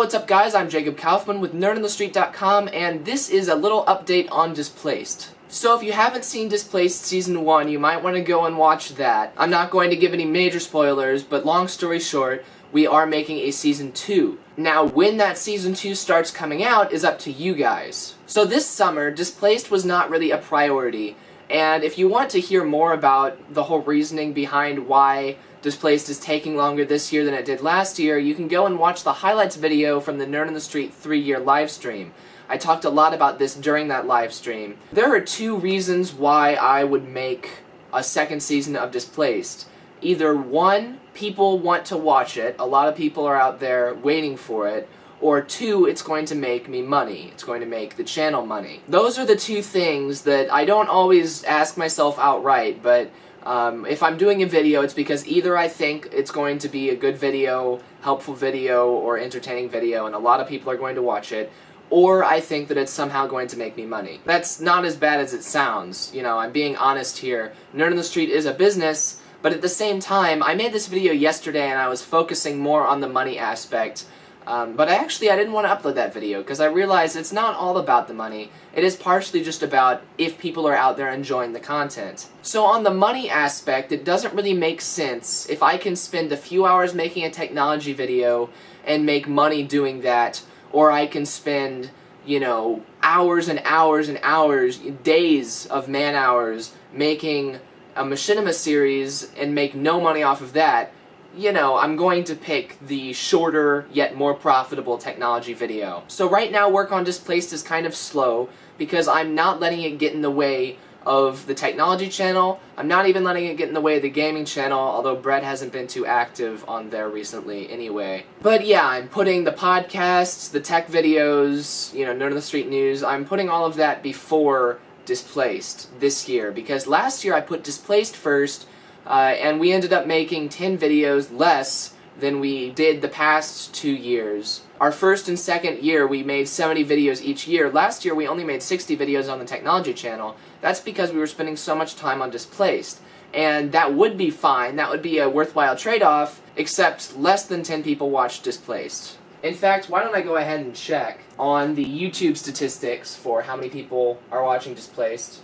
what's up guys, I'm Jacob Kaufman with nerdonthestreet.com, and this is a little update on Displaced. So if you haven't seen Displaced Season 1, you might want to go and watch that. I'm not going to give any major spoilers, but long story short, we are making a Season 2. Now, when that Season 2 starts coming out is up to you guys. So this summer, Displaced was not really a priority, and if you want to hear more about the whole reasoning behind why Displaced is taking longer this year than it did last year, you can go and watch the highlights video from the Nerd on the Street 3-year live stream. I talked a lot about this during that live stream. There are two reasons why I would make a second season of Displaced. Either one, people want to watch it, a lot of people are out there waiting for it, or two, it's going to make me money. It's going to make the channel money. Those are the two things that I don't always ask myself outright, but if I'm doing a video, it's because either I think it's going to be a good video, helpful video, or entertaining video, and a lot of people are going to watch it, or I think that it's somehow going to make me money. That's not as bad as it sounds. You know, I'm being honest here. Nerd on the Street is a business, but at the same time, I made this video yesterday and I was focusing more on the money aspect. But I didn't want to upload that video because I realized it's not all about the money. It is partially just about if people are out there enjoying the content. So on the money aspect, it doesn't really make sense if I can spend a few hours making a technology video and make money doing that, or I can spend, you know, hours and hours and hours, days of man hours making a machinima series and make no money off of that. You know, I'm going to pick the shorter, yet more profitable technology video. So right now, work on Displaced is kind of slow, because I'm not letting it get in the way of the technology channel. I'm not even letting it get in the way of the gaming channel, although Brett hasn't been too active on there recently anyway. But yeah, I'm putting the podcasts, the tech videos, you know, Nerd on the Street news, I'm putting all of that before Displaced this year, because last year I put Displaced first, and we ended up making 10 videos less than we did the past 2 years. Our first and second year, we made 70 videos each year. Last year, we only made 60 videos on the technology channel. That's because we were spending so much time on Displaced. And that would be fine. That would be a worthwhile trade-off, except less than 10 people watched Displaced. In fact, why don't I go ahead and check on the YouTube statistics for how many people are watching Displaced.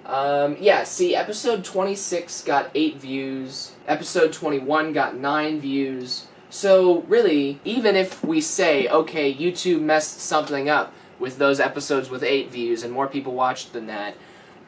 Yeah, see, episode 26 got 8 views, episode 21 got 9 views, so really, even if we say, okay, YouTube messed something up with those episodes with 8 views and more people watched than that,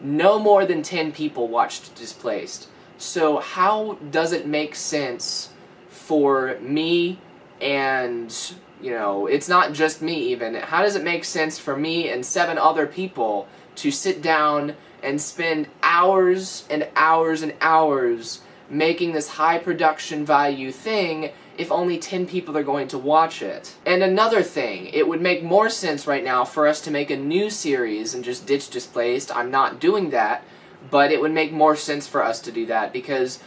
no more than 10 people watched Displaced. So how does it make sense for me and, you know, it's not just me even, how does it make sense for me and 7 other people to sit down and spend hours and hours and hours making this high production value thing if only 10 people are going to watch it? And another thing, it would make more sense right now for us to make a new series and just ditch Displaced. I'm not doing that, but it would make more sense for us to do that, because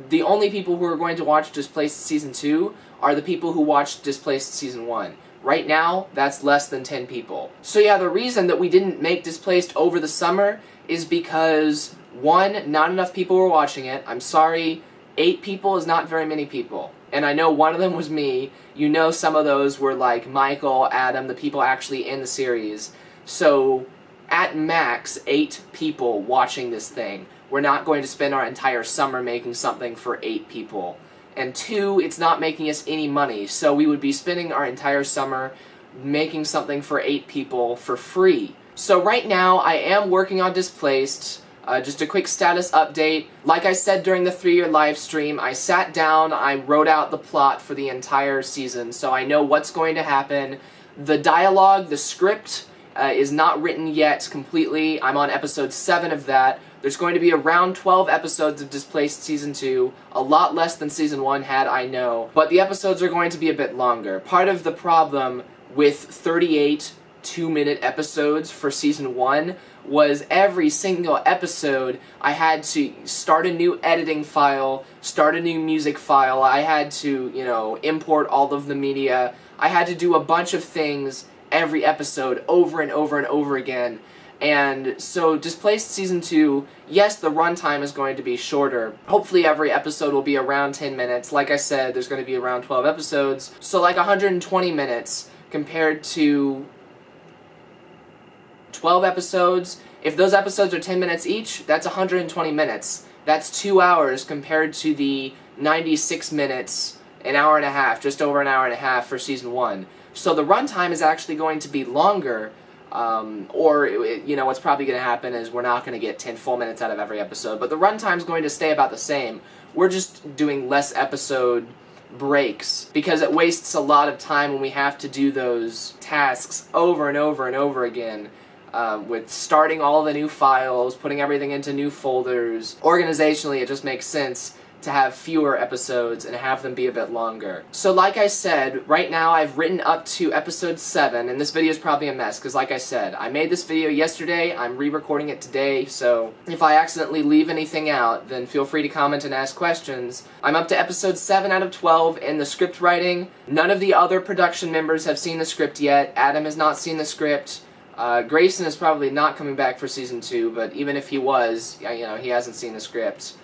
the only people who are going to watch Displaced Season 2 are the people who watched Displaced Season 1. Right now, that's less than 10 people. So yeah, the reason that we didn't make Displaced over the summer is because, one, not enough people were watching it. I'm sorry, 8 people is not very many people. And I know one of them was me. You know some of those were like Michael, Adam, the people actually in the series. So, at max, 8 people watching this thing. We're not going to spend our entire summer making something for 8 people. And 2, it's not making us any money, so we would be spending our entire summer making something for 8 people for free. So right now, I am working on Displaced. Just a quick status update. Like I said during the 3-year live stream, I sat down, I wrote out the plot for the entire season, so I know what's going to happen. The dialogue, the script, is not written yet completely. I'm on episode 7 of that. There's going to be around 12 episodes of Displaced Season 2, a lot less than Season 1 had, I know, but the episodes are going to be a bit longer. Part of the problem with 38 2-minute episodes for Season 1 was every single episode I had to start a new editing file, start a new music file, I had to, you know, import all of the media, I had to do a bunch of things every episode over and over and over again. And so Displaced Season 2, yes, the runtime is going to be shorter. Hopefully every episode will be around 10 minutes. Like I said, there's going to be around 12 episodes, so like 120 minutes. compared to 12 episodes. If those episodes are 10 minutes each, that's 120 minutes. That's 2 hours compared to the 96 minutes, an hour and a half, just over an hour and a half for Season 1. So the runtime is actually going to be longer, what's probably going to happen is we're not going to get 10 full minutes out of every episode, but the runtime is going to stay about the same. We're just doing less episode breaks because it wastes a lot of time when we have to do those tasks over and over and over again. With starting all the new files, putting everything into new folders. Organizationally, it just makes sense to have fewer episodes and have them be a bit longer. So like I said, right now I've written up to episode 7, and this video is probably a mess, because like I said, I made this video yesterday, I'm re-recording it today, so if I accidentally leave anything out, then feel free to comment and ask questions. I'm up to episode 7 out of 12 in the script writing. None of the other production members have seen the script yet. Adam has not seen the script. Grayson is probably not coming back for Season 2, but even if he was, he hasn't seen the script.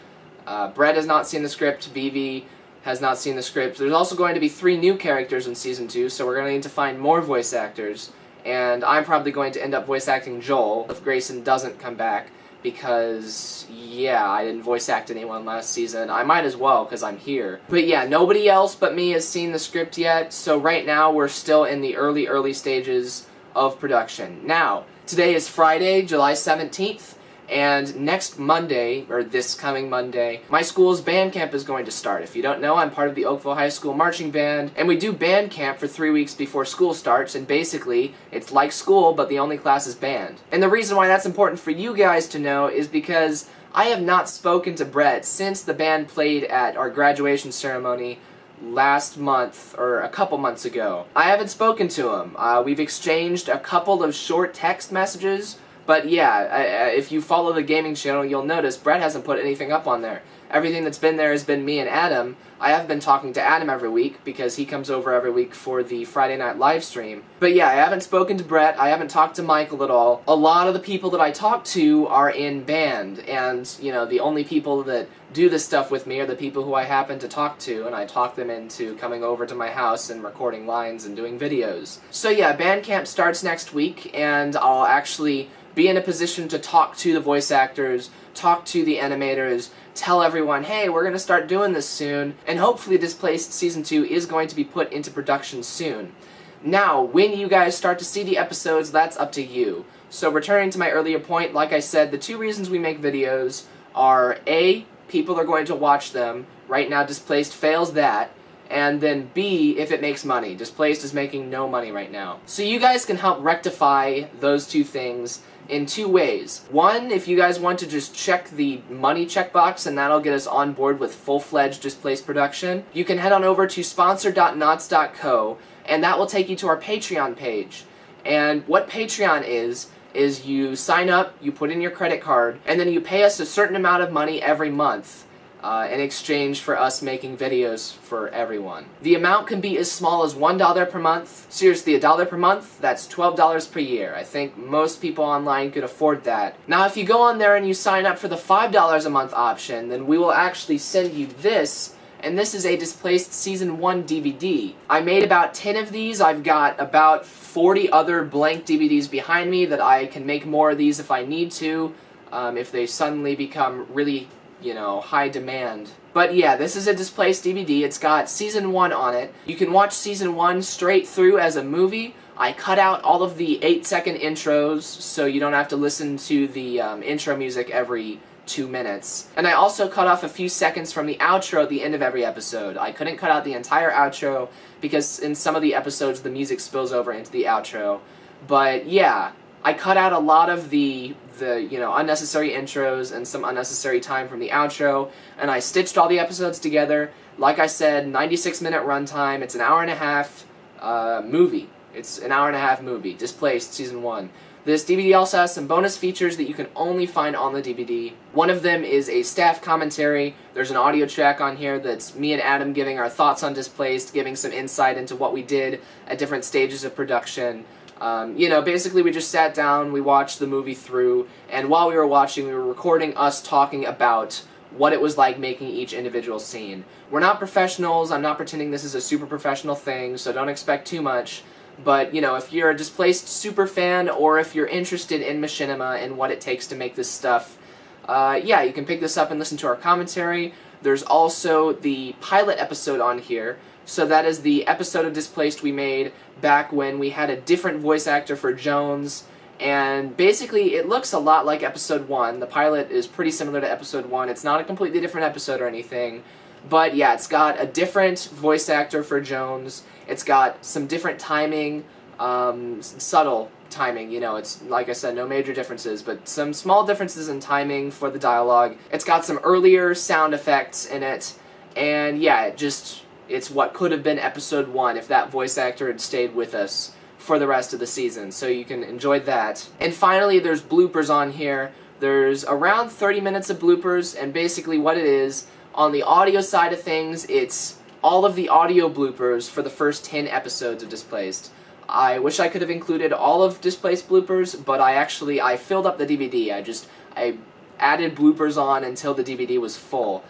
Brett has not seen the script, Vivi has not seen the script. There's also going to be 3 new characters in Season 2, so we're going to need to find more voice actors. And I'm probably going to end up voice acting Joel if Grayson doesn't come back, because, I didn't voice act anyone last season. I might as well, because I'm here. But yeah, nobody else but me has seen the script yet, so right now we're still in the early stages of production. Now, today is Friday, July 17th, and next Monday, or this coming Monday, my school's band camp is going to start. If you don't know, I'm part of the Oakville High School marching band, and we do band camp for 3 weeks before school starts, and basically, it's like school, but the only class is band. And the reason why that's important for you guys to know is because I have not spoken to Brett since the band played at our graduation ceremony last month, or a couple months ago. I haven't spoken to him. We've exchanged a couple of short text messages, but yeah, if you follow the gaming channel, you'll notice Brett hasn't put anything up on there. Everything that's been there has been me and Adam. I have been talking to Adam every week, because he comes over every week for the Friday night live stream. But yeah, I haven't spoken to Brett, I haven't talked to Michael at all. A lot of the people that I talk to are in band, and, the only people that do this stuff with me are the people who I happen to talk to, and I talk them into coming over to my house and recording lines and doing videos. So yeah, band camp starts next week, and I'll actually be in a position to talk to the voice actors, talk to the animators, tell everyone, hey, we're going to start doing this soon, and hopefully Displaced Season 2 is going to be put into production soon. Now, when you guys start to see the episodes, that's up to you. So returning to my earlier point, like I said, the 2 reasons we make videos are A, people are going to watch them. Right now, Displaced fails that. And then B, if it makes money. Displaced is making no money right now. So you guys can help rectify those 2 things in 2 ways. One, if you guys want to just check the money checkbox, and that'll get us on board with full-fledged Displaced production, you can head on over to sponsor.knots.co, and that will take you to our Patreon page. And what Patreon is you sign up, you put in your credit card, and then you pay us a certain amount of money every month in exchange for us making videos for everyone. The amount can be as small as $1 per month. Seriously, $1 per month, that's $12 per year. I think most people online could afford that. Now, if you go on there and you sign up for the $5 a month option, then we will actually send you this, and this is a Displaced Season 1 DVD. I made about 10 of these. I've got about 40 other blank DVDs behind me that I can make more of these if I need to, if they suddenly become really, high demand. But yeah, this is a Displaced DVD. It's got Season 1 on it. You can watch Season 1 straight through as a movie. I cut out all of the 8-second intros, so you don't have to listen to the intro music every 2 minutes. And I also cut off a few seconds from the outro at the end of every episode. I couldn't cut out the entire outro, because in some of the episodes the music spills over into the outro. But yeah, I cut out a lot of the unnecessary intros and some unnecessary time from the outro, and I stitched all the episodes together. Like I said, 96-minute runtime. It's an hour and a half movie. It's an hour and a half movie, Displaced Season 1. This DVD also has some bonus features that you can only find on the DVD. One of them is a staff commentary. There's an audio track on here that's me and Adam giving our thoughts on Displaced, giving some insight into what we did at different stages of production. Basically we just sat down, we watched the movie through, and while we were watching, we were recording us talking about what it was like making each individual scene. We're not professionals, I'm not pretending this is a super professional thing, so don't expect too much. But, you know, if you're a Displaced super fan, or if you're interested in machinima and what it takes to make this stuff, yeah, you can pick this up and listen to our commentary. There's also the pilot episode on here. So that is the episode of Displaced we made back when we had a different voice actor for Jones. And basically, it looks a lot like episode 1. The pilot is pretty similar to episode 1. It's not a completely different episode or anything. But yeah, it's got a different voice actor for Jones. It's got some different timing, subtle timing, you know, it's, like I said, no major differences, but some small differences in timing for the dialogue. It's got some earlier sound effects in it, and yeah, it's what could have been episode 1 if that voice actor had stayed with us for the rest of the season, so you can enjoy that. And finally, there's bloopers on here. There's around 30 minutes of bloopers, and basically what it is, on the audio side of things, it's all of the audio bloopers for the first 10 episodes of Displaced. I wish I could have included all of Displaced bloopers, but I filled up the DVD. I added bloopers on until the DVD was full.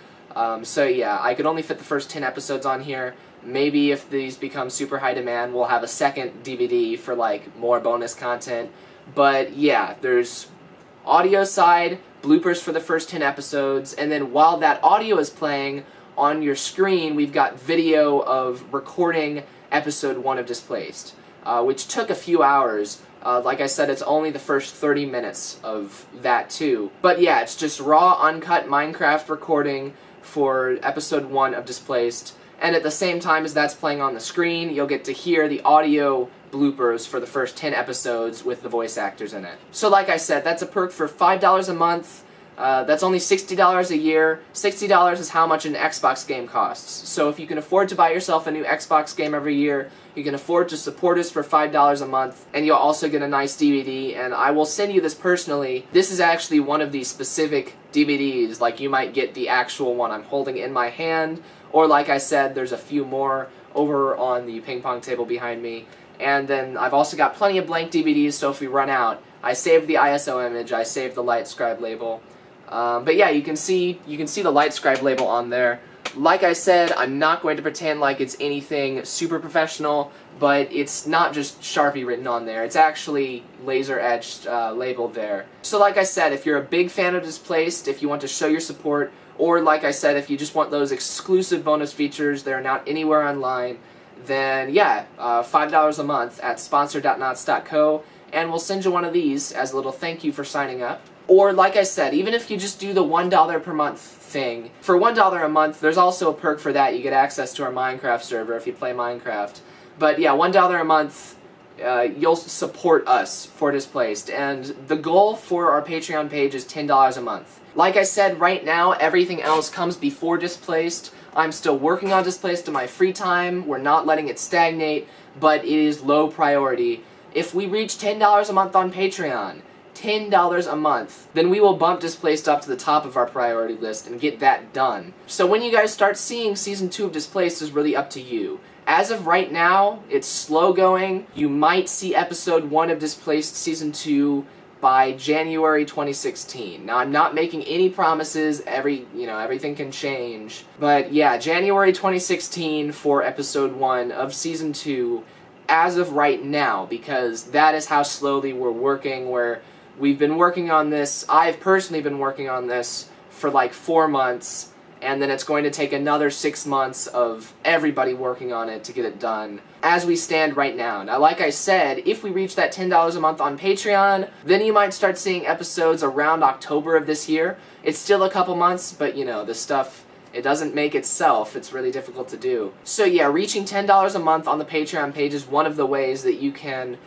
So yeah, I could only fit the first 10 episodes on here. Maybe if these become super high demand, we'll have a second DVD for like more bonus content. But yeah, there's audio side, bloopers for the first 10 episodes, and then while that audio is playing, on your screen we've got video of recording episode 1 of Displaced, which took a few hours. Like I said, it's only the first 30 minutes of that too. But yeah, it's just raw, uncut Minecraft recording for episode 1 of Displaced, and at the same time as that's playing on the screen, you'll get to hear the audio bloopers for the first 10 episodes with the voice actors in it. So like I said, that's a perk for $5 a month. That's only $60 a year. $60 is how much an Xbox game costs. So if you can afford to buy yourself a new Xbox game every year, you can afford to support us for $5 a month, and you'll also get a nice DVD, and I will send you this personally. This is actually one of these specific DVDs, like you might get the actual one I'm holding in my hand, or like I said, there's a few more over on the ping pong table behind me. And then I've also got plenty of blank DVDs, so if we run out, I saved the ISO image, I saved the LightScribe label. But yeah, you can see the LightScribe label on there. Like I said, I'm not going to pretend like it's anything super professional, but it's not just Sharpie written on there. It's actually laser etched labeled there. So like I said, if you're a big fan of Displaced, if you want to show your support, or like I said, if you just want those exclusive bonus features that are not anywhere online, then yeah, $5 a month at sponsor.knots.co, and we'll send you one of these as a little thank you for signing up. Or like I said, even if you just do the $1 per month thing, for $1 a month, there's also a perk for that. You get access to our Minecraft server if you play Minecraft. But yeah, $1 a month, you'll support us for Displaced, and the goal for our Patreon page is $10 a month. Like I said, right now, everything else comes before Displaced. I'm still working on Displaced in my free time. We're not letting it stagnate, but it is low priority. If we reach $10 a month on Patreon, $10 a month, then we will bump Displaced up to the top of our priority list and get that done. So when you guys start seeing Season 2 of Displaced is really up to you. As of right now, it's slow going. You might see Episode 1 of Displaced Season 2 by January 2016. Now, I'm not making any promises. Everything can change. But yeah, January 2016 for Episode 1 of Season 2 as of right now, because that is how slowly we're working, where we've been working on this. I've personally been working on this for like 4 months, and then it's going to take another 6 months of everybody working on it to get it done, as we stand right now. Now, like I said, if we reach that $10 a month on Patreon, then you might start seeing episodes around October of this year. It's still a couple months, but you know, this stuff, it doesn't make itself. It's really difficult to do. So yeah, reaching $10 a month on the Patreon page is one of the ways that you can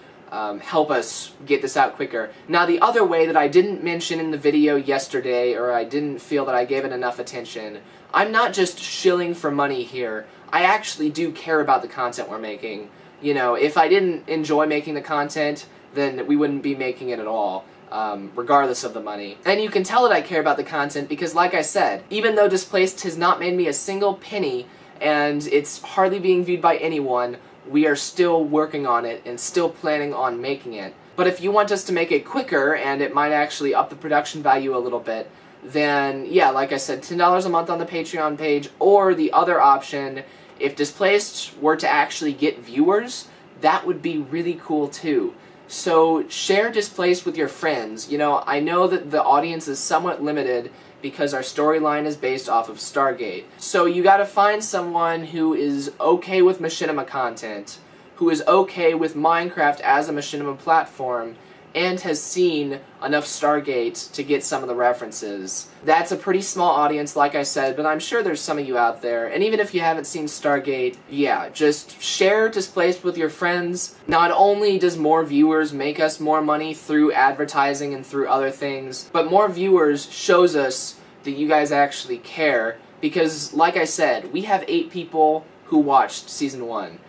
help us get this out quicker. Now, the other way that I didn't mention in the video yesterday, or I didn't feel that I gave it enough attention, I'm not just shilling for money here. I actually do care about the content we're making. You know, if I didn't enjoy making the content, then we wouldn't be making it at all, regardless of the money. And you can tell that I care about the content because, like I said, even though Displaced has not made me a single penny, and it's hardly being viewed by anyone, we are still working on it and still planning on making it. But if you want us to make it quicker, and it might actually up the production value a little bit, then yeah, like I said, $10 a month on the Patreon page, or the other option, if Displaced were to actually get viewers, that would be really cool too. So share Displaced with your friends. You know, I know that the audience is somewhat limited because our storyline is based off of Stargate. So you gotta find someone who is okay with machinima content, who is okay with Minecraft as a machinima platform, and has seen enough Stargate to get some of the references. That's a pretty small audience, like I said, but I'm sure there's some of you out there. And even if you haven't seen Stargate, yeah, just share Displaced with your friends. Not only does more viewers make us more money through advertising and through other things, but more viewers shows us that you guys actually care. Because, like I said, we have 8 people who watched Season 1.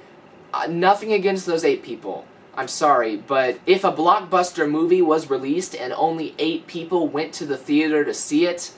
Nothing against those 8 people. I'm sorry, but if a blockbuster movie was released and only 8 people went to the theater to see it,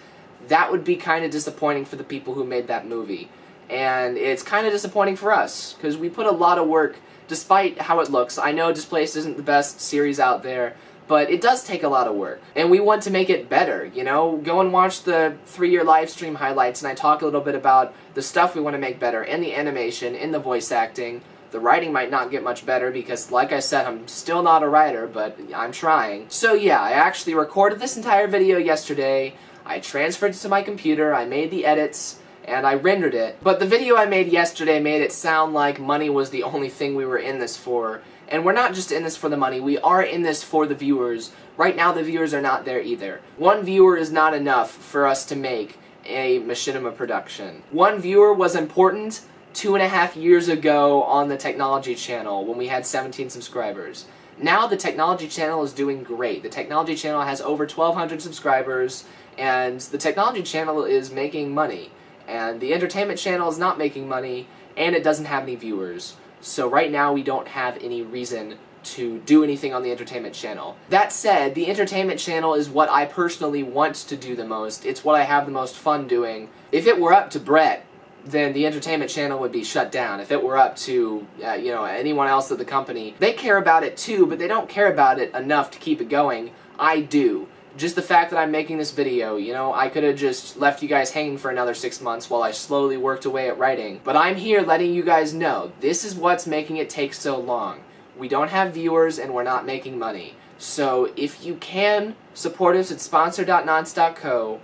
that would be kind of disappointing for the people who made that movie. And it's kind of disappointing for us, because we put a lot of work, despite how it looks. I know Displaced isn't the best series out there, but it does take a lot of work. And we want to make it better, you know? Go and watch the 3-year live stream highlights, and I talk a little bit about the stuff we want to make better, and the animation, and the voice acting. The writing might not get much better because, like I said, I'm still not a writer, but I'm trying. So yeah, I actually recorded this entire video yesterday, I transferred it to my computer, I made the edits, and I rendered it. But the video I made yesterday made it sound like money was the only thing we were in this for. And we're not just in this for the money, we are in this for the viewers. Right now the viewers are not there either. 1 viewer is not enough for us to make a machinima production. 1 viewer was important 2.5 years ago on the Technology Channel when we had 17 subscribers. Now the Technology Channel is doing great. The Technology Channel has over 1,200 subscribers, and the Technology Channel is making money. And the Entertainment Channel is not making money, and it doesn't have any viewers. So right now we don't have any reason to do anything on the Entertainment Channel. That said, the Entertainment Channel is what I personally want to do the most. It's what I have the most fun doing. If it were up to Brett, then the Entertainment Channel would be shut down. If it were up to, you know, anyone else at the company, they care about it too, but they don't care about it enough to keep it going. I do. Just the fact that I'm making this video, you know, I could have just left you guys hanging for another 6 months while I slowly worked away at writing. But I'm here letting you guys know, this is what's making it take so long. We don't have viewers and we're not making money. So if you can support us at sponsor.nonce.co,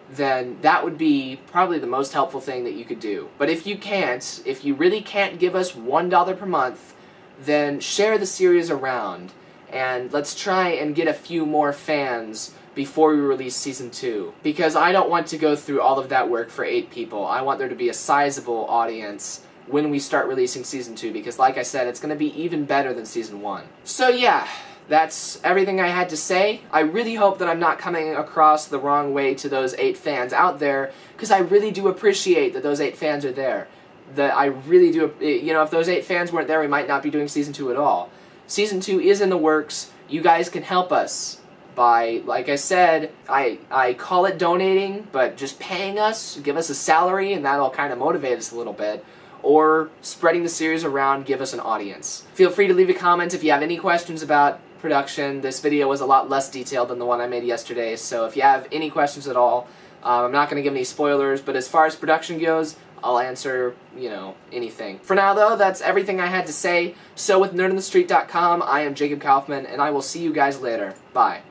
then that would be probably the most helpful thing that you could do. But if you can't, if you really can't give us $1 per month, then share the series around, and let's try and get a few more fans before we release Season 2. Because I don't want to go through all of that work for 8 people. I want there to be a sizable audience when we start releasing Season 2, because like I said, it's going to be even better than Season 1. So yeah, that's everything I had to say. I really hope that I'm not coming across the wrong way to those 8 fans out there, because I really do appreciate that those 8 fans are there. That I really do, you know, if those 8 fans weren't there, we might not be doing Season 2 at all. Season 2 is in the works. You guys can help us by, like I said, I call it donating, but just paying us, give us a salary, and that'll kind of motivate us a little bit. Or spreading the series around, give us an audience. Feel free to leave a comment if you have any questions about production. This video was a lot less detailed than the one I made yesterday, so if you have any questions at all, I'm not going to give any spoilers, but as far as production goes, I'll answer, you know, anything. For now, though, that's everything I had to say. So with nerdonthestreet.com, I am Jacob Kaufman, and I will see you guys later. Bye.